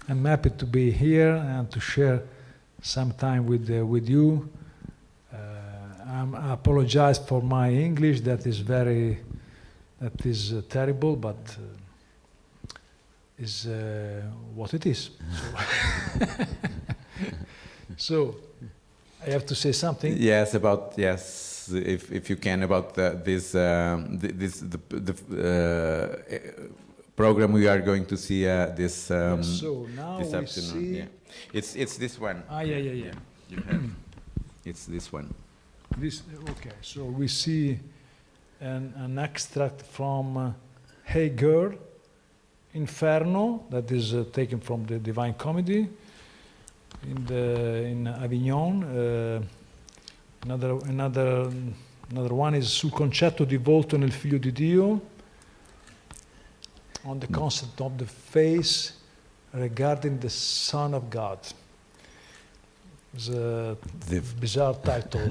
I'm happy to be here and to share some time with you. I apologize for my English. That is terrible, but is what it is. So I have to say something. Yes, if you can, about this program we are going to see this so now this we afternoon. see. Yeah. It's this one. Yeah. You have. It's this one. Okay. So we see an extract from Hey Girl, Inferno, that is taken from the Divine Comedy in Avignon. Another one is Sul concetto di volto nel Figlio di Dio, on the concept of the face regarding the Son of God. It's a bizarre title.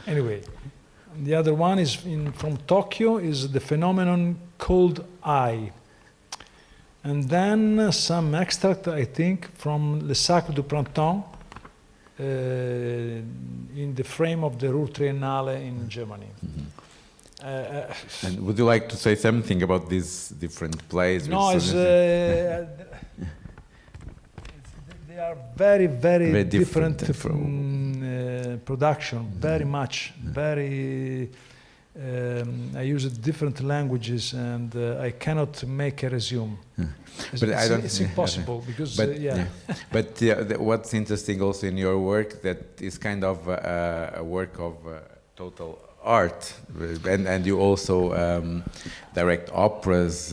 Anyway, the other one is from Tokyo, is the phenomenon called eye. And then some extract, I think, from Le Sacre du Printemps, in the frame of the Ruhr Triennale in Germany. And would you like to say something about these different plays? No, they are very different production, very much, very. I use different languages, and I cannot make a resume. It's impossible because. But what's interesting also in your work, that is kind of a work of total art, and you also direct operas,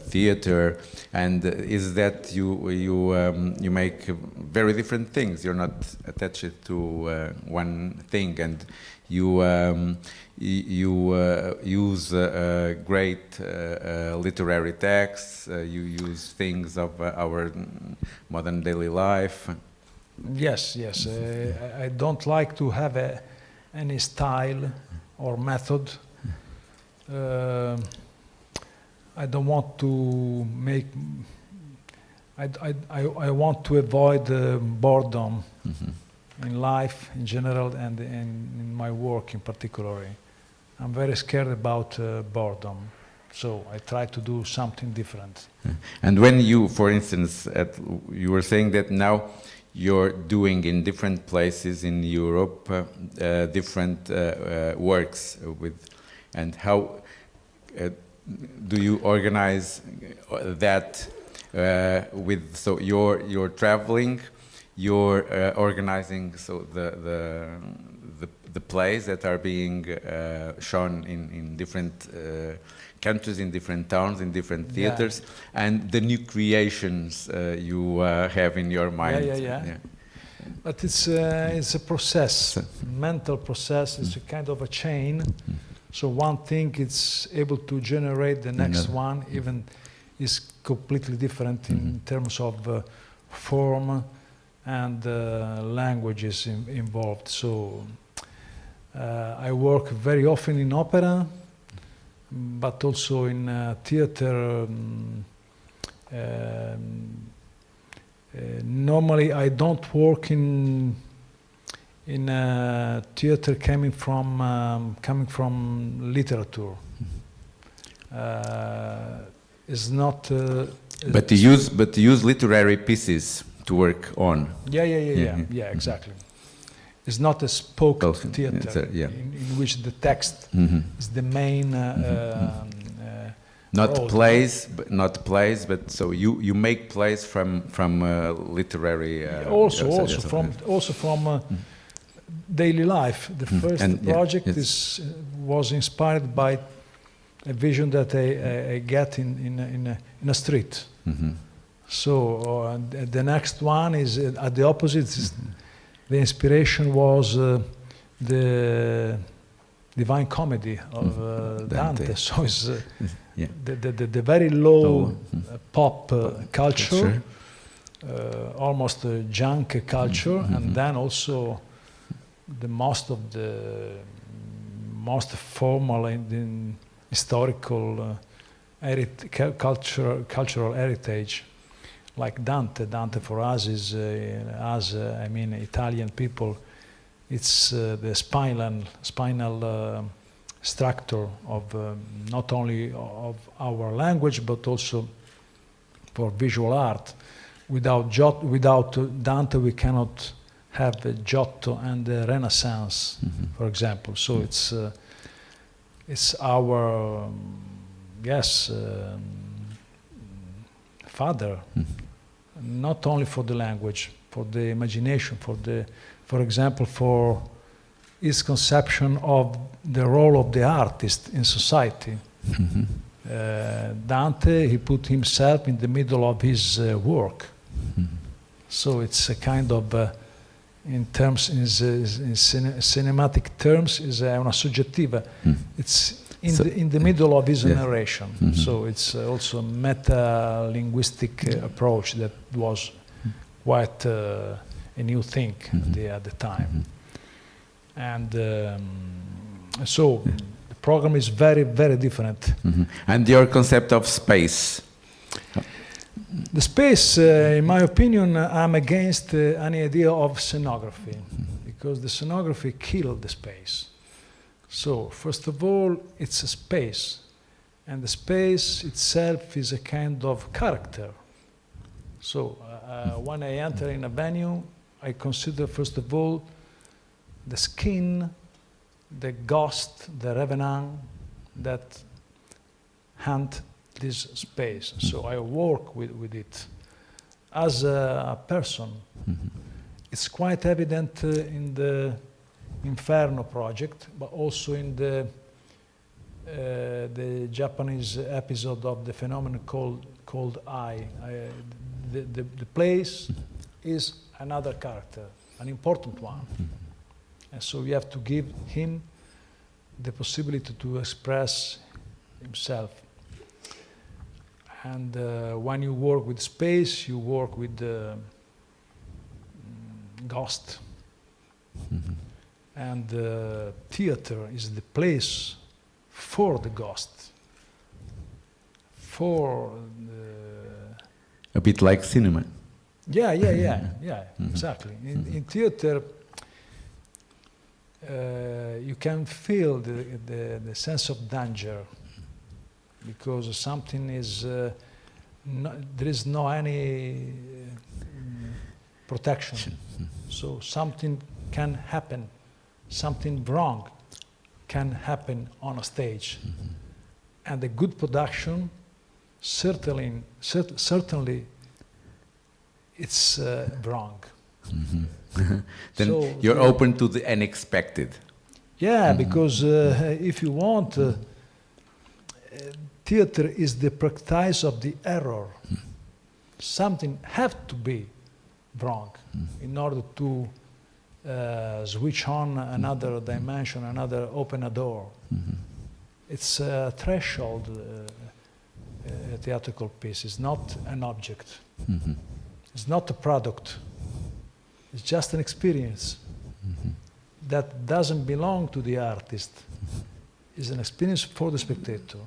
theater, and is that you make very different things. You're not attached to one thing, and you use great literary texts. You use things of our modern daily life. Yes. I don't like to have any style or method. I don't want to make. I want to avoid boredom in life in general, and in my work in particular. I'm very scared about boredom, so I try to do something different. And when you, for instance, you were saying that now you're doing in different places in Europe different works and how do you organize that with? So you're traveling, you're organizing so the plays that are being shown in different countries, in different towns, in different theaters, and the new creations you have in your mind. Yeah. But it's a process, mental process. It's a kind of a chain. So one thing is able to generate the next one, even is completely different in terms of form and languages involved. So I work very often in opera, but also in theater. Normally, I don't work in theater coming from literature. It's not. But you use literary pieces to work on. Yeah, exactly. It's not a spoken theater in which the text is the main. Not plays, but so you make plays from literary. Also from daily life. The first project was inspired by a vision that I get in a street. So the next one is at the opposite. The inspiration was the Divine Comedy of Dante. So it's the very low pop culture, almost junk culture, and then also the most formal and historical cultural heritage, like Dante. Dante for us is, Italian people, it's the spinal structure of not only of our language but also for visual art. Without Dante, we cannot have the Giotto and the Renaissance, for example. So it's our father, not only for the language, for the imagination, for example, for his conception of the role of the artist in society. Dante, he put himself in the middle of his work. So it's a kind of, in cinematic terms, is una soggettiva. It's in the middle of his narration. So it's also a meta-linguistic approach that was quite a new thing at the time. And so the program is very, very different. And your concept of space? The space, in my opinion, I'm against any idea of scenography, because the scenography killed the space. So, first of all, it's a space, and the space itself is a kind of character. So, when I enter in a venue, I consider, first of all, the skin, the ghost, the revenant that haunt this space. So I work with it as a person. It's quite evident in the Inferno project, but also in the Japanese episode of the phenomenon called I. The place is another character, an important one. And so you have to give him the possibility to express himself. And when you work with space, you work with the ghost. And the theater is the place for the ghost. A bit like cinema. Yeah, exactly. In theater, you can feel the sense of danger, because something is, there is no any protection. So something can happen, something wrong can happen on a stage. And a good production, certainly it's wrong. Then So you're open to the unexpected. Yeah, because if you want, theater is the practice of the error. Something have to be wrong in order to switch on another dimension, open a door. It's a threshold theatrical piece. It's not an object. It's not a product. It's just an experience that doesn't belong to the artist. It's an experience for the spectator.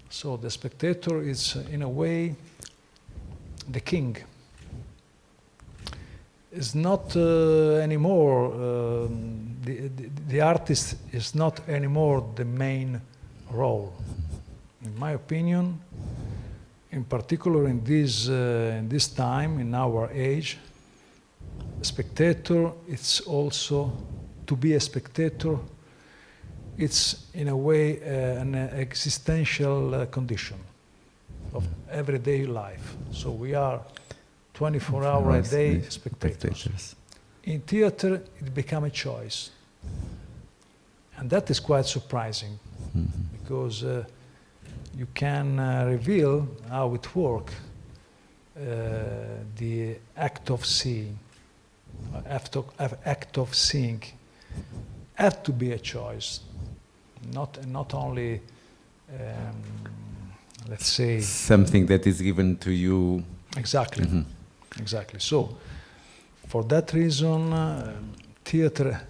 So the spectator is, in a way, the king. It's not anymore, the artist is not anymore the main role. In my opinion, in particular in this time, in our age, the spectator, it's also, to be a spectator, it's in a way an existential condition of everyday life. So we are 24 hours a day spectators. In theater, it becomes a choice. And that is quite surprising, because you can reveal how it works, the act of seeing. Act of seeing have to be a choice, not only, let's say, something that is given to you. Exactly, exactly. So, for that reason, theater,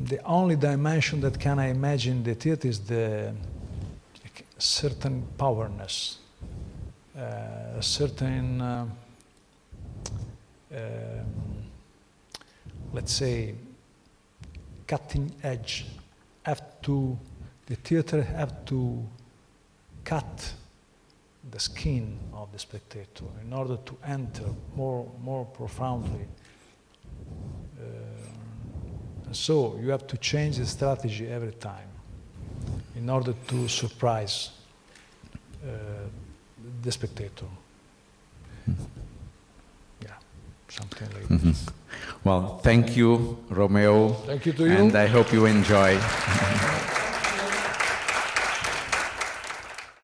the only dimension that can I imagine the theater is the certain powerness, a certain, let's say, cutting edge. The theater have to cut the skin of the spectator in order to enter more profoundly. So you have to change the strategy every time in order to surprise the spectator. Yeah, something like this. Well, thank you, Romeo. Thank you to you. And I hope you enjoy.